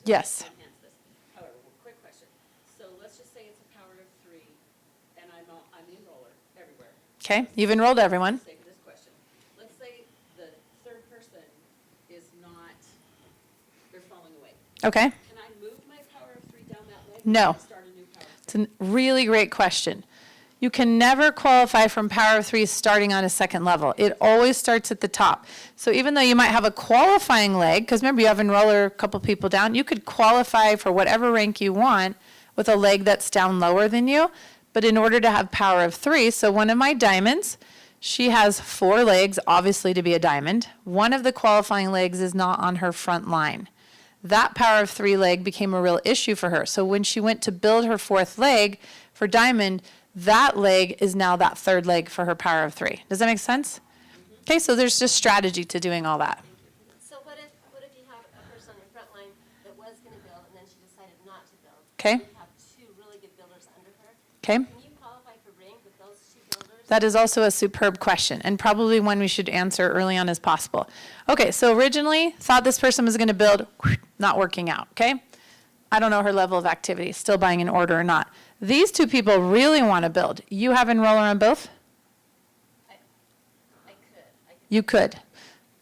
Yes. enhance this. However, quick question. So let's just say it's a power of 3, and I'm the enroller everywhere. Okay, you've enrolled everyone. For the sake of this question. Let's say the third person is not, they're falling away. Okay. Can I move my power of 3 down that leg? No. Or can I start a new power of 3? It's a really great question. You can never qualify from power of 3 starting on a second level. It always starts at the top. So even though you might have a qualifying leg, because remember you have enroller a couple people down, you could qualify for whatever rank you want with a leg that's down lower than you. But in order to have power of 3, so one of my diamonds, she has 4 legs, obviously to be a diamond. One of the qualifying legs is not on her front line. That power of 3 leg became a real issue for her. So when she went to build her 4th leg for diamond, that leg is now that 3rd leg for her power of 3. Does that make sense? Okay, so there's just strategy to doing all that. So what if you have a person on your front line that was going to build and then she decided not to build? Okay. And you have 2 really good builders under her. Okay. Can you qualify for rank with those 2 builders? That is also a superb question, and probably one we should answer early on as possible. Okay, so originally thought this person was going to build, not working out, okay? I don't know her level of activity, still buying in order or not. These 2 people really want to build. You have enroller on both? I could. You could.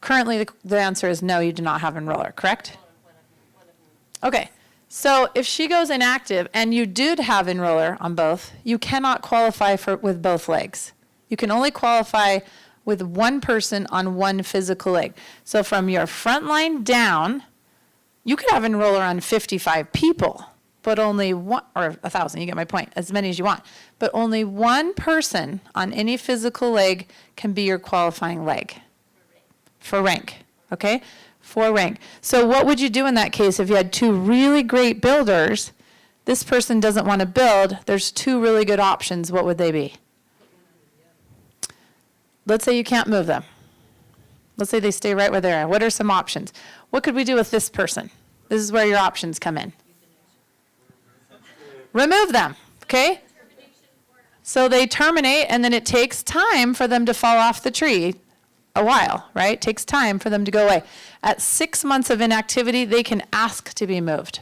Currently, the answer is no, you do not have enroller, correct? One of them. Okay, so if she goes inactive and you did have enroller on both, you cannot qualify with both legs. You can only qualify with one person on one physical leg. So from your front line down, you could have enroller on 55 people, but only one, or 1,000, you get my point, as many as you want. But only one person on any physical leg can be your qualifying leg. For rank, okay? For rank. So what would you do in that case if you had 2 really great builders? This person doesn't want to build. There's 2 really good options. What would they be? Let's say you can't move them. Let's say they stay right where they are. What are some options? What could we do with this person? This is where your options come in. Remove them, okay? So they terminate, and then it takes time for them to fall off the tree. A while, right? It takes time for them to go away. At 6 months of inactivity, they can ask to be moved.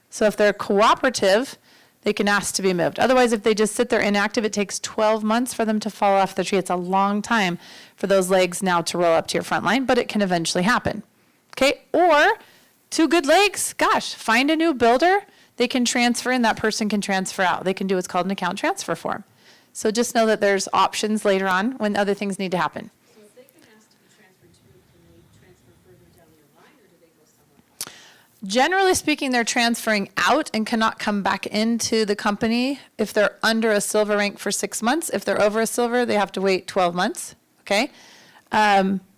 So if they're cooperative, they can ask to be moved. Otherwise, if they just sit there inactive, it takes 12 months for them to fall off the tree. It's a long time for those legs now to roll up to your front line, but it can eventually happen. Okay? Or 2 good legs, gosh, find a new builder. They can transfer in, that person can transfer out. They can do what's called an account transfer form. So just know that there's options later on when other things need to happen. So if they've been asked to be transferred to, can they transfer further down your line, or do they go somewhere else? Generally speaking, they're transferring out and cannot come back into the company if they're under a silver rank for 6 months. If they're over a silver, they have to wait 12 months, okay?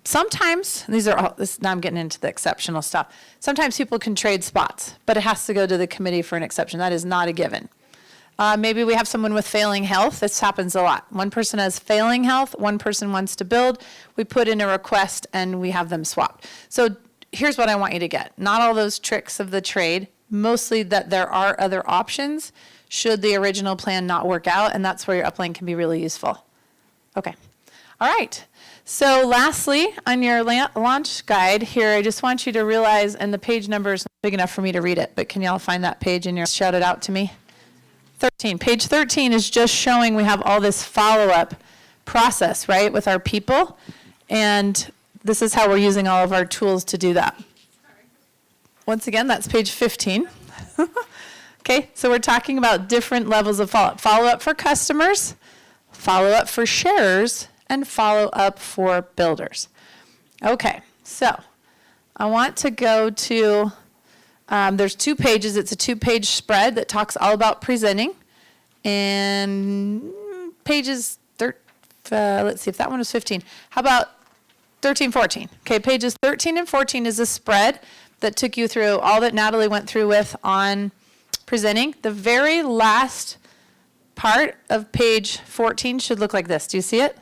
Sometimes, now I'm getting into the exceptional stuff. Sometimes people can trade spots, but it has to go to the committee for an exception. That is not a given. Maybe we have someone with failing health. This happens a lot. One person has failing health, one person wants to build. We put in a request and we have them swapped. So here's what I want you to get. Not all those tricks of the trade, mostly that there are other options should the original plan not work out, and that's where your upline can be really useful. Okay. All right. So lastly, on your launch guide here, I just want you to realize, and the page number is not big enough for me to read it, but can y'all find that page and shout it out to me? 13. Page 13 is just showing we have all this follow-up process, right, with our people. And this is how we're using all of our tools to do that. Once again, that's page 15. Okay, so we're talking about different levels of follow-up. Follow-up for customers, follow-up for sharers, and follow-up for builders. Okay, so I want to go to, there's 2 pages. It's a 2-page spread that talks all about presenting. And pages, let's see if that one was 15. How about 13, 14? Okay, pages 13 and 14 is a spread that took you through all that Natalie went through with on presenting. The very last part of page 14 should look like this. Do you see it?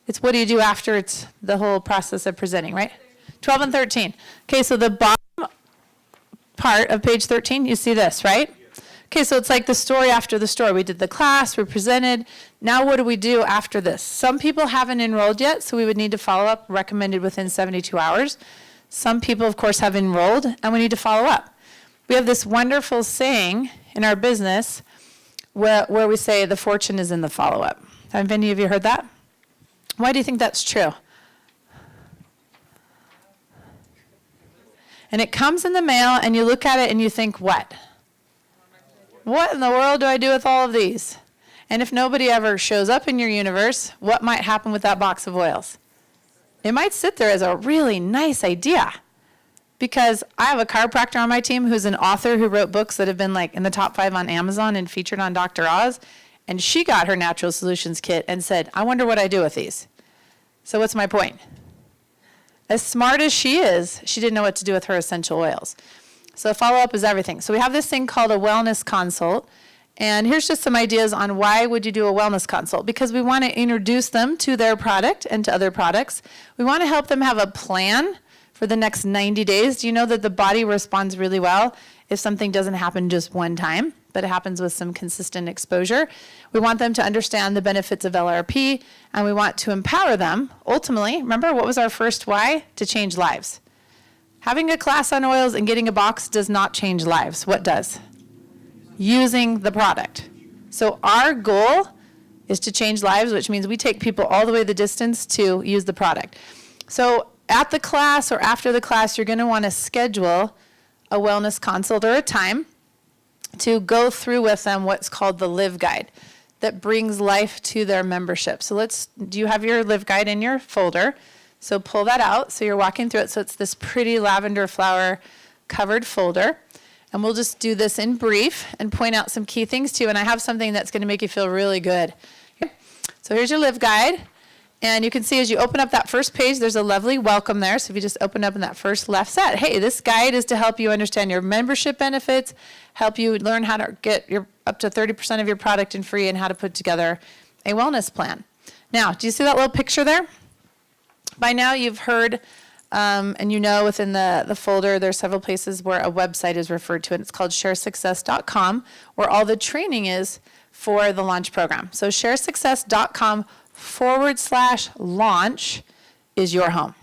It's what do you do after it's the whole process of presenting, right? 12 and 13. Okay, so the bottom part of page 13, you see this, right? Okay, so it's like the story after the story. We did the class, we presented. Now what do we do after this? Some people haven't enrolled yet, so we would need to follow up, recommended within 72 hours. Some people, of course, have enrolled, and we need to follow up. We have this wonderful saying in our business where we say the fortune is in the follow-up. Have any of you heard that? Why do you think that's true? And it comes in the mail, and you look at it and you think, what? What in the world do I do with all of these? And if nobody ever shows up in your universe, what might happen with that box of oils? It might sit there as a really nice idea. Because I have a chiropractor on my team who's an author who wrote books that have been like in the top 5 on Amazon and featured on Dr. Oz. And she got her Natural Solutions kit and said, I wonder what I do with these. So what's my point? As smart as she is, she didn't know what to do with her essential oils. So follow-up is everything. So we have this thing called a wellness consult. And here's just some ideas on why would you do a wellness consult. Because we want to introduce them to their product and to other products. We want to help them have a plan for the next 90 days. Do you know that the body responds really well if something doesn't happen just one time, but it happens with some consistent exposure? We want them to understand the benefits of LRP, and we want to empower them. Ultimately, remember, what was our first why? To change lives. Having a class on oils and getting a box does not change lives. What does? Using the product. So our goal is to change lives, which means we take people all the way the distance to use the product. So at the class or after the class, you're going to want to schedule a wellness consult or a time to go through with them what's called the Live Guide that brings life to their membership. So do you have your Live Guide in your folder? So pull that out. So you're walking through it. So it's this pretty lavender flower covered folder. And we'll just do this in brief and point out some key things to you. And I have something that's going to make you feel really good. Okay. So here's your Live Guide. And you can see as you open up that first page, there's a lovely welcome there. So if you just open up in that first left set, hey, this guide is to help you understand your membership benefits, help you learn how to get your up to 30% of your product in free, and how to put together a wellness plan. Now, do you see that little picture there? By now you've heard, and you know within the folder, there's several places where a website is referred to, and it's called sharesuccess.com, where all the training is for the launch program. So sharesuccess.com/launch is your home.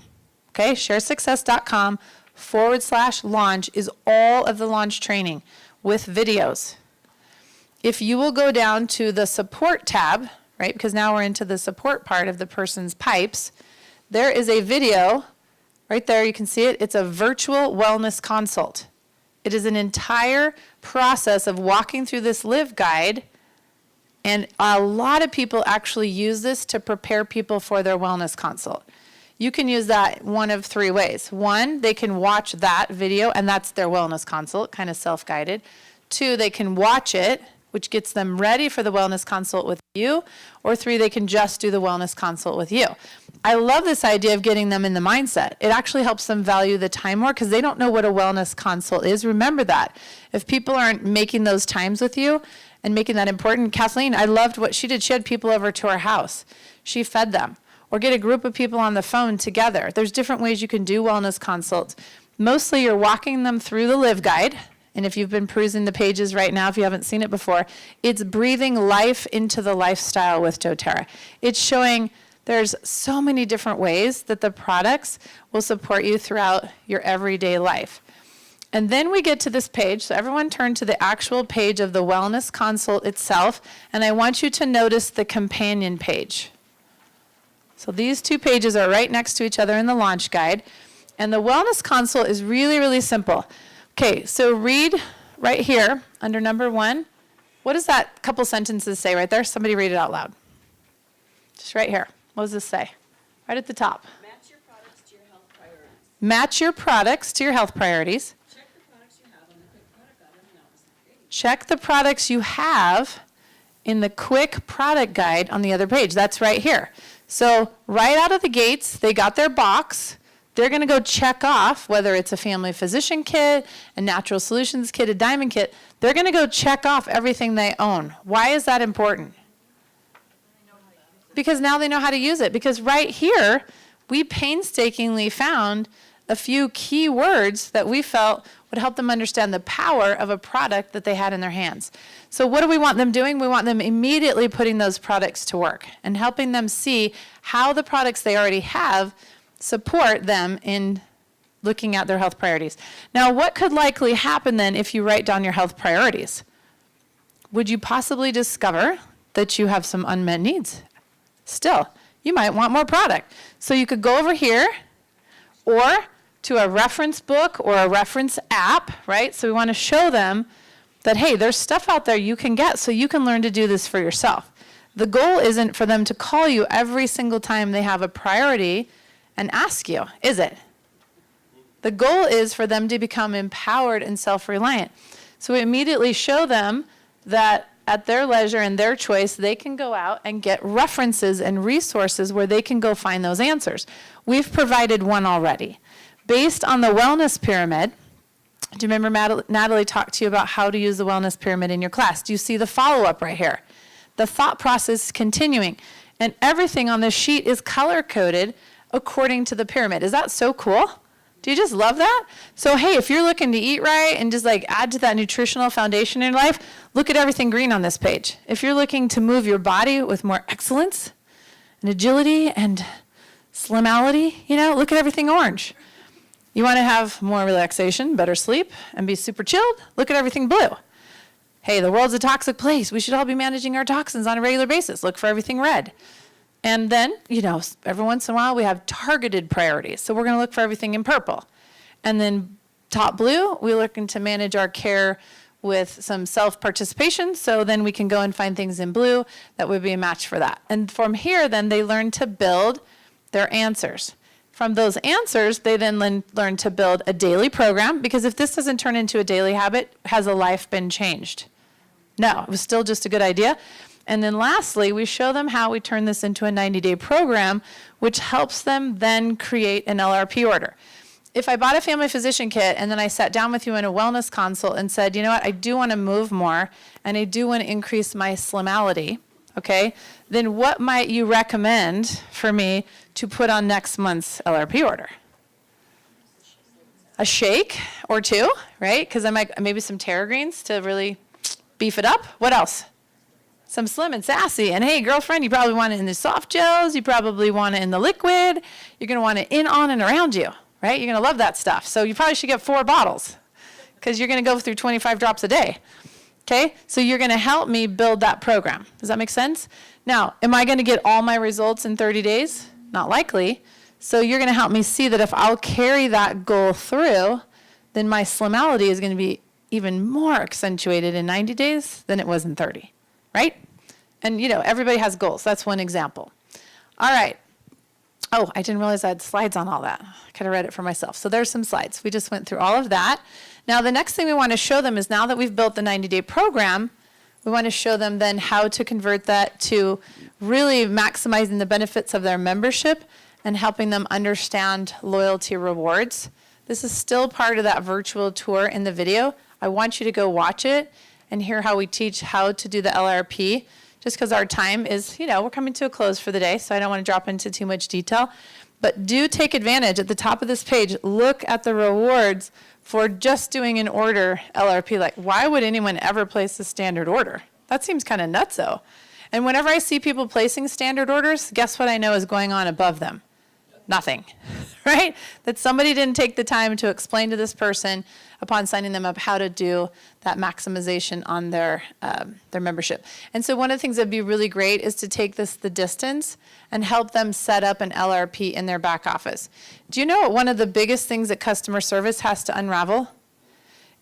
Okay, sharesuccess.com/launch is all of the launch training with videos. If you will go down to the support tab, right, because now we're into the support part of the person's pipes, there is a video right there. You can see it. It's a virtual wellness consult. It is an entire process of walking through this Live Guide. And a lot of people actually use this to prepare people for their wellness consult. You can use that one of 3 ways. 1, they can watch that video, and that's their wellness consult, kind of self-guided. 2, they can watch it, which gets them ready for the wellness consult with you. Or 3, they can just do the wellness consult with you. I love this idea of getting them in the mindset. It actually helps them value the time more because they don't know what a wellness consult is. Remember that. If people aren't making those times with you, and making that important. Kathleen, I loved what she did. She had people over to her house. She fed them. Or get a group of people on the phone together. There's different ways you can do wellness consults. Mostly you're walking them through the Live Guide. And if you've been perusing the pages right now, if you haven't seen it before, it's breathing life into the lifestyle with doTERRA. It's showing there's so many different ways that the products will support you throughout your everyday life. And then we get to this page, so everyone turn to the actual page of the wellness consult itself, and I want you to notice the companion page. So these 2 pages are right next to each other in the launch guide, and the wellness consult is really, really simple. Okay, so read right here under number 1. What does that couple sentences say right there? Somebody read it out loud. Just right here. What does this say? Right at the top. Match your products to your health priorities. Match your products to your health priorities. Check the products you have in the quick product guide on the other page. That's right here. So right out of the gates, they got their box. They're going to go check off whether it's a family physician kit, a natural solutions kit, a diamond kit. They're going to go check off everything they own. Why is that important? Because now they know how to use it. Because right here, we painstakingly found a few key words that we felt would help them understand the power of a product that they had in their hands. So what do we want them doing? We want them immediately putting those products to work and helping them see how the products they already have support them in looking at their health priorities. Now, what could likely happen then if you write down your health priorities? Would you possibly discover that you have some unmet needs? Still, you might want more product. So you could go over here or to a reference book or a reference app, right? So we want to show them that, hey, there's stuff out there you can get so you can learn to do this for yourself. The goal isn't for them to call you every single time they have a priority and ask you, is it? The goal is for them to become empowered and self-reliant. So we immediately show them that at their leisure and their choice, they can go out and get references and resources where they can go find those answers. We've provided one already. Based on the wellness pyramid, do you remember Natalie talked to you about how to use the wellness pyramid in your class? Do you see the follow-up right here? The thought process is continuing. And everything on this sheet is color-coded according to the pyramid. Is that so cool? Do you just love that? So, hey, if you're looking to eat right and just like add to that nutritional foundation in your life, look at everything green on this page. If you're looking to move your body with more excellence and agility and slimality, look at everything orange. You want to have more relaxation, better sleep, and be super chilled? Look at everything blue. Hey, the world's a toxic place. We should all be managing our toxins on a regular basis. Look for everything red. And then, every once in a while we have targeted priorities. So we're going to look for everything in purple. And then top blue, we're looking to manage our care with some self-participation. So then we can go and find things in blue that would be a match for that. And from here, then they learn to build their answers. From those answers, they then learn to build a daily program, because if this doesn't turn into a daily habit, has a life been changed? No, it was still just a good idea. And then lastly, we show them how we turn this into a 90-day program, which helps them then create an LRP order. If I bought a family physician kit and then I sat down with you in a wellness consult and said, you know what, I do want to move more and I do want to increase my slimality, okay, then what might you recommend for me to put on next month's LRP order? A shake or two, right? Because I might, maybe some Terra Greens to really beef it up. What else? Some Slim and Sassy. And hey, girlfriend, you probably want it in the soft gels. You probably want it in the liquid. You're going to want it in, on, and around you, right? You're going to love that stuff. So you probably should get 4 bottles because you're going to go through 25 drops a day. Okay? So you're going to help me build that program. Does that make sense? Now, am I going to get all my results in 30 days? Not likely. So you're going to help me see that if I'll carry that goal through, then my slimality is going to be even more accentuated in 90 days than it was in 30. Right? And, everybody has goals. That's one example. All right. Oh, I didn't realize I had slides on all that. I could have read it for myself. So there's some slides. We just went through all of that. Now, the next thing we want to show them is now that we've built the 90-day program, we want to show them then how to convert that to really maximizing the benefits of their membership and helping them understand loyalty rewards. This is still part of that virtual tour in the video. I want you to go watch it and hear how we teach how to do the LRP, just because our time is, we're coming to a close for the day, so I don't want to drop into too much detail. But do take advantage. At the top of this page, look at the rewards for just doing an order LRP. Like, why would anyone ever place a standard order? That seems kind of nutso. And whenever I see people placing standard orders, guess what I know is going on above them? Nothing, right? That somebody didn't take the time to explain to this person upon signing them up how to do that maximization on their membership. And so one of the things that'd be really great is to take this the distance and help them set up an LRP in their back office. Do you know what one of the biggest things that customer service has to unravel?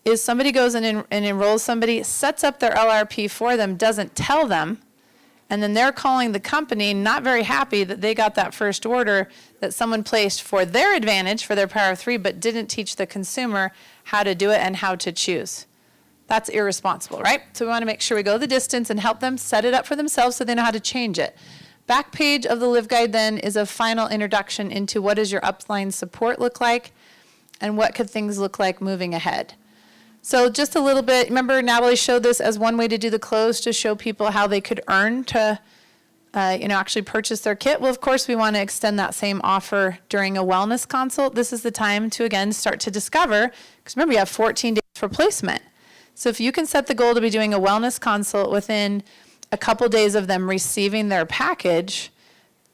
Is somebody goes in and enrolls somebody, sets up their LRP for them, doesn't tell them, and then they're calling the company not very happy that they got that first order that someone placed for their advantage, for their power of 3, but didn't teach the consumer how to do it and how to choose. That's irresponsible, right? So we want to make sure we go the distance and help them set it up for themselves so they know how to change it. Back page of the Live Guide then is a final introduction into what does your upline support look like and what could things look like moving ahead. So just a little bit, remember Natalie showed this as one way to do the close to show people how they could earn to actually purchase their kit. Well, of course, we want to extend that same offer during a wellness consult. This is the time to, again, start to discover, because remember, you have 14 days for placement. So if you can set the goal to be doing a wellness consult within a couple days of them receiving their package,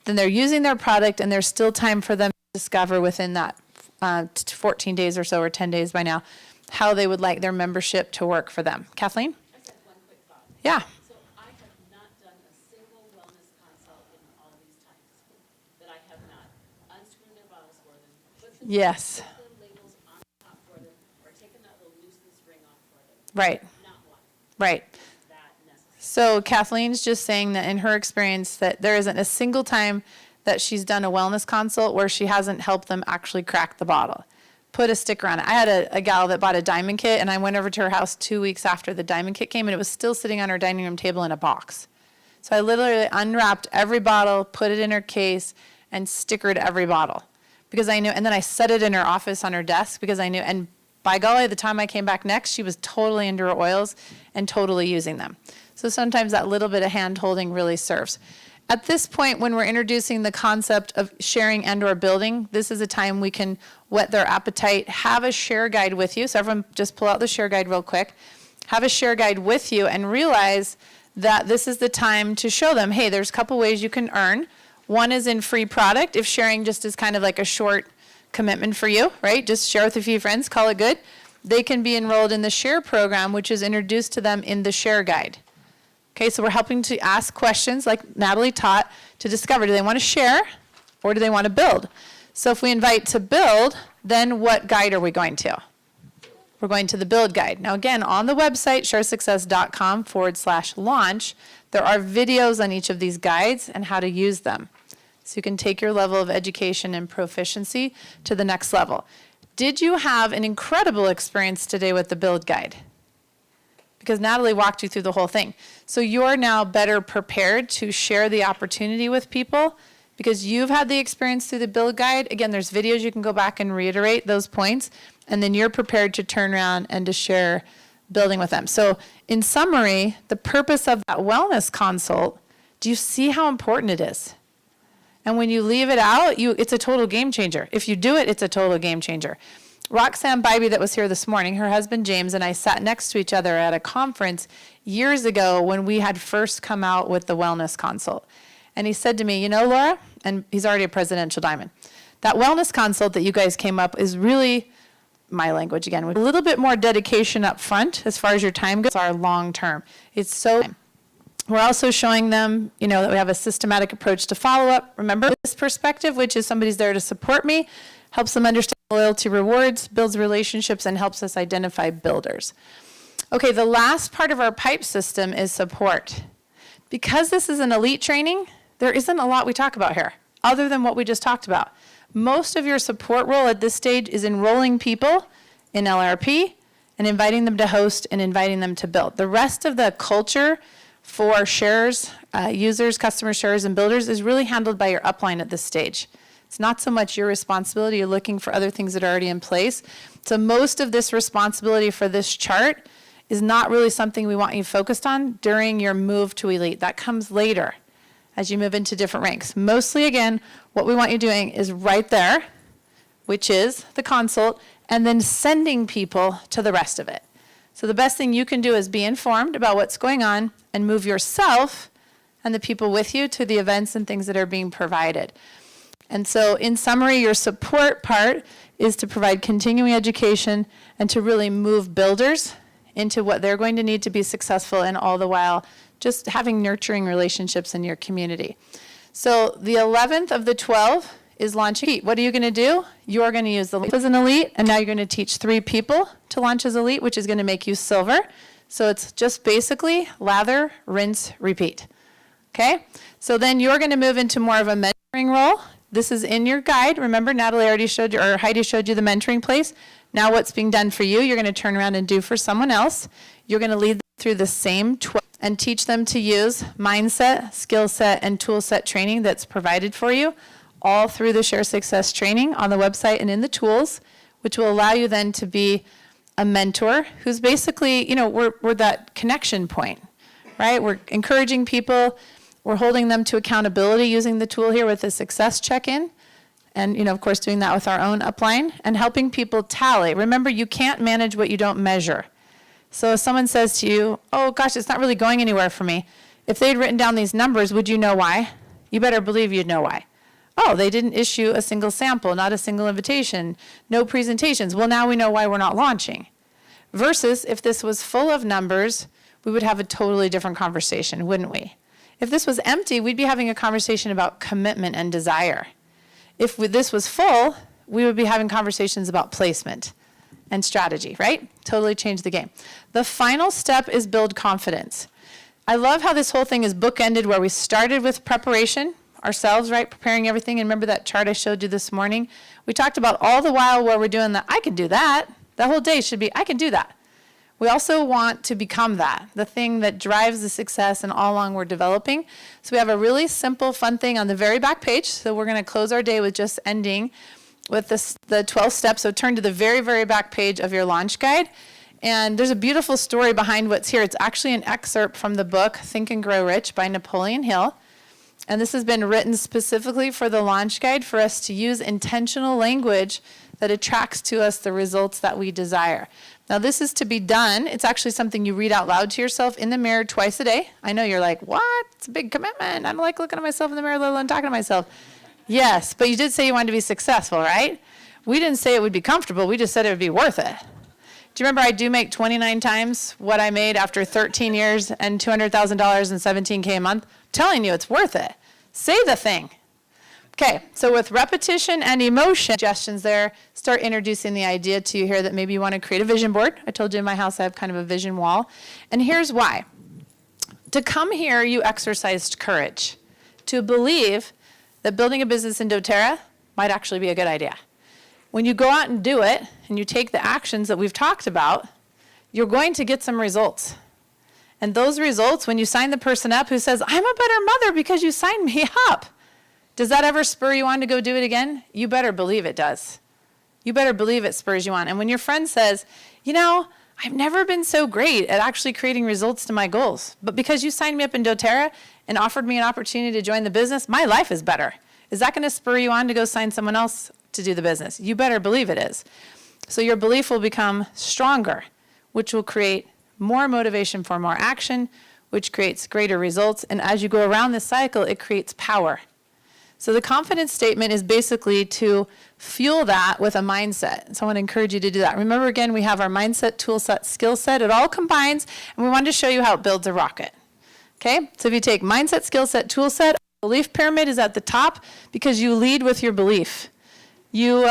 then they're using their product and there's still time for them to discover within that 14 days or so, or 10 days by now, how they would like their membership to work for them. Kathleen? I just have one quick thought. Yeah. So I have not done a single wellness consult in all these times, that I have not unscrewed their bottles for them, put them, Yes. put the labels on top for them, or taken that little nuisance ring off for them. Right. Not one. Right. That necessary. So Kathleen's just saying that in her experience that there isn't a single time that she's done a wellness consult where she hasn't helped them actually crack the bottle, put a sticker on it. I had a gal that bought a diamond kit, and I went over to her house 2 weeks after the diamond kit came, and it was still sitting on her dining room table in a box. So I literally unwrapped every bottle, put it in her case, and stickered every bottle because I knew, and then I set it in her office on her desk because I knew, and by golly, the time I came back next, she was totally into her oils and totally using them. So sometimes that little bit of hand holding really serves. At this point, when we're introducing the concept of sharing and or building, this is a time we can whet their appetite, have a share guide with you. So everyone just pull out the share guide real quick. Have a share guide with you and realize that this is the time to show them, hey, there's a couple ways you can earn. One is in free product, if sharing just is kind of like a short commitment for you, right? Just share with a few friends, call it good. They can be enrolled in the share program, which is introduced to them in the share guide. Okay, so we're helping to ask questions like Natalie taught to discover, do they want to share or do they want to build? So if we invite to build, then what guide are we going to? We're going to the build guide. Now again, on the website, sharesuccess.com/launch, there are videos on each of these guides and how to use them. So you can take your level of education and proficiency to the next level. Did you have an incredible experience today with the build guide? Because Natalie walked you through the whole thing. So you're now better prepared to share the opportunity with people because you've had the experience through the build guide. Again, there's videos you can go back and reiterate those points, and then you're prepared to turn around and to share building with them. So in summary, the purpose of that wellness consult, do you see how important it is? And when you leave it out, it's a total game changer. If you do it, it's a total game changer. Roxanne Bybee that was here this morning, her husband James and I sat next to each other at a conference years ago when we had first come out with the wellness consult. And he said to me, you know, Laura, and he's already a presidential diamond, that wellness consult that you guys came up is really, my language again, with a little bit more dedication up front as far as your time goes, our long term. It's so, we're also showing them, you know, that we have a systematic approach to follow up. Remember this perspective, which is somebody's there to support me, helps them understand loyalty rewards, builds relationships, and helps us identify builders. Okay, the last part of our pipe system is support. Because this is an elite training, there isn't a lot we talk about here, other than what we just talked about. Most of your support role at this stage is enrolling people in LRP and inviting them to host and inviting them to build. The rest of the culture for sharers, users, customers, sharers, and builders is really handled by your upline at this stage. It's not so much your responsibility. You're looking for other things that are already in place. So most of this responsibility for this chart is not really something we want you focused on during your move to elite. That comes later as you move into different ranks. Mostly, again, what we want you doing is right there, which is the consult, and then sending people to the rest of it. So the best thing you can do is be informed about what's going on and move yourself and the people with you to the events and things that are being provided. And so in summary, your support part is to provide continuing education and to really move builders into what they're going to need to be successful, and all the while just having nurturing relationships in your community. So the 11th of the 12 is launching elite. What are you going to do? You're going to use the as an elite, and now you're going to teach 3 people to launch as elite, which is going to make you silver. So it's just basically lather, rinse, repeat. Okay? So then you're going to move into more of a mentoring role. This is in your guide. Remember, Natalie already showed you, or Heidi showed you the mentoring place. Now what's being done for you, you're going to turn around and do for someone else. You're going to lead them through the same 12 and teach them to use mindset, skill set, and tool set training that's provided for you, all through the Share Success training on the website and in the tools, which will allow you then to be a mentor who's basically, you know, we're that connection point, right? We're encouraging people. We're holding them to accountability using the tool here with the success check-in. And, you know, of course, doing that with our own upline and helping people tally. Remember, you can't manage what you don't measure. So if someone says to you, oh, gosh, it's not really going anywhere for me. If they'd written down these numbers, would you know why? You better believe you'd know why. Oh, they didn't issue a single sample, not a single invitation, no presentations. Well, now we know why we're not launching. Versus if this was full of numbers, we would have a totally different conversation, wouldn't we? If this was empty, we'd be having a conversation about commitment and desire. If this was full, we would be having conversations about placement and strategy, right? Totally change the game. The final step is build confidence. I love how this whole thing is bookended where we started with preparation ourselves, right? Preparing everything. And remember that chart I showed you this morning? We talked about all the while where we're doing that. I can do that. That whole day should be, I can do that. We also want to become that, the thing that drives the success and all along we're developing. So we have a really simple, fun thing on the very back page. So we're going to close our day with just ending with the 12 steps. So turn to the very, very back page of your launch guide. And there's a beautiful story behind what's here. It's actually an excerpt from the book Think and Grow Rich by Napoleon Hill. And this has been written specifically for the launch guide for us to use intentional language that attracts to us the results that we desire. Now this is to be done. It's actually something you read out loud to yourself in the mirror twice a day. I know you're like, what? It's a big commitment. I don't like looking at myself in the mirror, let alone talking to myself. Yes, but you did say you wanted to be successful, right? We didn't say it would be comfortable. We just said it would be worth it. Do you remember I do make 29 times what I made after 13 years and $200,000 and $17K a month? I'm telling you, it's worth it. Say the thing. Okay, so with repetition and emotion, suggestions there, start introducing the idea to you here that maybe you want to create a vision board. I told you in my house I have kind of a vision wall. And here's why. To come here, you exercised courage to believe that building a business in doTERRA might actually be a good idea. When you go out and do it, and you take the actions that we've talked about, you're going to get some results. And those results, when you sign the person up who says, I'm a better mother because you signed me up, does that ever spur you on to go do it again? You better believe it does. You better believe it spurs you on. And when your friend says, you know, I've never been so great at actually creating results to my goals, but because you signed me up in doTERRA and offered me an opportunity to join the business, my life is better. Is that going to spur you on to go sign someone else to do the business? You better believe it is. So your belief will become stronger, which will create more motivation for more action, which creates greater results. And as you go around this cycle, it creates power. So the confidence statement is basically to fuel that with a mindset. So I want to encourage you to do that. Remember, again, we have our mindset, tool set, skill set. It all combines, and we wanted to show you how it builds a rocket. Okay? So if you take mindset, skill set, tool set, belief pyramid is at the top because you lead with your belief. Your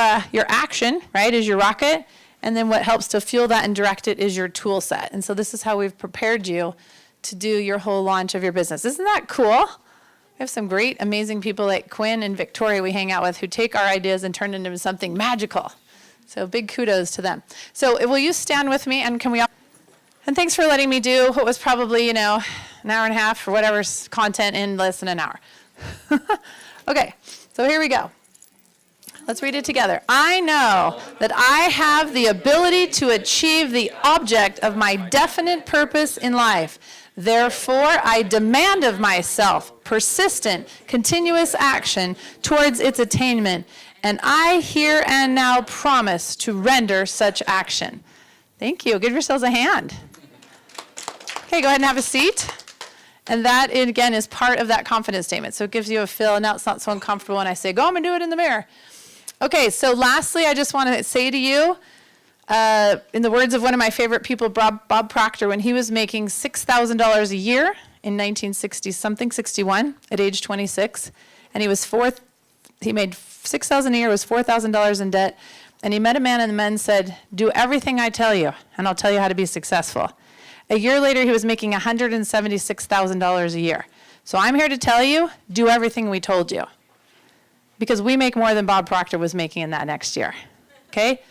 action, right, is your rocket, and then what helps to fuel that and direct it is your tool set. And so this is how we've prepared you to do your whole launch of your business. Isn't that cool? We have some great, amazing people like Quinn and Victoria we hang out with who take our ideas and turn it into something magical. So big kudos to them. So will you stand with me, and can we all... And thanks for letting me do what was probably, an hour and a half or whatever's content in less than an hour. Okay, so here we go. Let's read it together. I know that I have the ability to achieve the object of my definite purpose in life. Therefore, I demand of myself persistent, continuous action towards its attainment, and I here and now promise to render such action. Thank you. Give yourselves a hand. Okay, go ahead and have a seat. And that, again, is part of that confidence statement. So it gives you a feel, and now it's not so uncomfortable when I say, go home and do it in the mirror. Okay, so lastly, I just want to say to you, in the words of one of my favorite people, Bob Proctor, when he was making $6,000 a year in 1960-something, 61, at age 26, and he made $6,000 a year, was $4,000 in debt, and he met a man, and the man said, do everything I tell you, and I'll tell you how to be successful. A year later, he was making $176,000 a year. So I'm here to tell you, do everything we told you. Because we make more than Bob Proctor was making in that next year. Okay?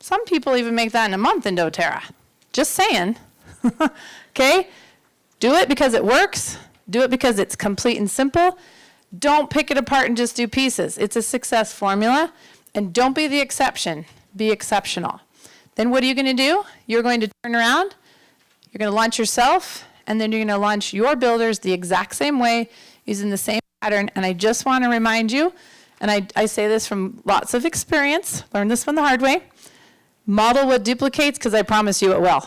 Some people even make that in a month in doTERRA. Just saying. Okay? Do it because it works. Do it because it's complete and simple. Don't pick it apart and just do pieces. It's a success formula. And don't be the exception. Be exceptional. Then what are you going to do? You're going to turn around. You're going to launch yourself. And then you're going to launch your builders the exact same way, using the same pattern. And I just want to remind you, and I say this from lots of experience, learned this one the hard way, model what duplicates, because I promise you it will.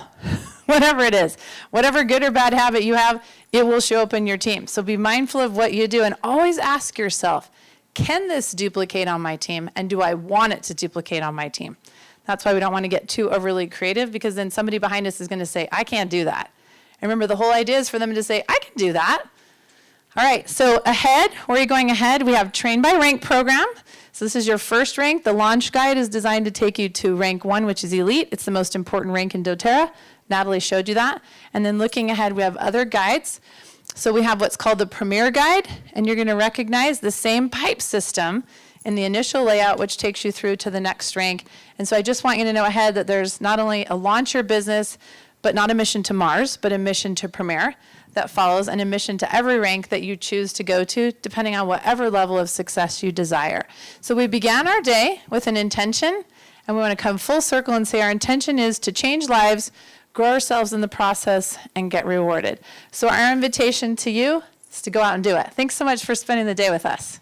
Whatever it is, whatever good or bad habit you have, it will show up in your team. So be mindful of what you do, and always ask yourself, can this duplicate on my team, and do I want it to duplicate on my team? That's why we don't want to get too overly creative, because then somebody behind us is going to say, I can't do that. And remember, the whole idea is for them to say, I can do that. All right, so ahead, where are you going ahead? We have Train by Rank program. So this is your first rank. The launch guide is designed to take you to rank 1, which is elite. It's the most important rank in doTERRA. Natalie showed you that. And then looking ahead, we have other guides. So we have what's called the Premier Guide, and you're going to recognize the same pipe system in the initial layout, which takes you through to the next rank. And so I just want you to know ahead that there's not only a launch your business, but not a mission to Mars, but a mission to Premier that follows, and a mission to every rank that you choose to go to, depending on whatever level of success you desire. So we began our day with an intention, and we want to come full circle and say our intention is to change lives, grow ourselves in the process, and get rewarded. So our invitation to you is to go out and do it. Thanks so much for spending the day with us.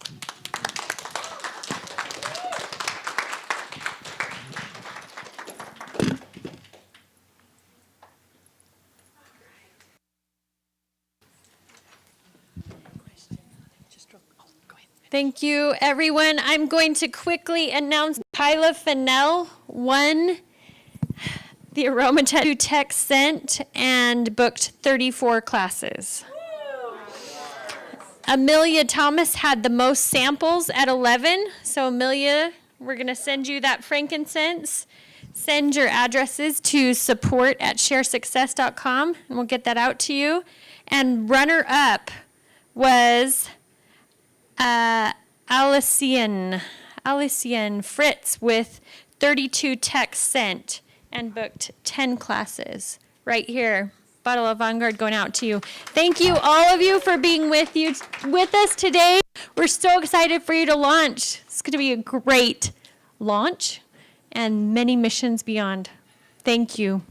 Thank you, everyone. I'm going to quickly announce Kyla Fennell won the Aromatech Tech Scent and booked 34 classes. Amelia Thomas had the most samples at 11. So Amelia, we're going to send you that frankincense. Send your addresses to support@sharesuccess.com, and we'll get that out to you. And runner-up was Alician Fritz with 32 texts sent and booked 10 classes. Right here, bottle of Vanguard going out to you. Thank you, all of you, for being with us today. We're so excited for you to launch. It's going to be a great launch and many missions beyond. Thank you.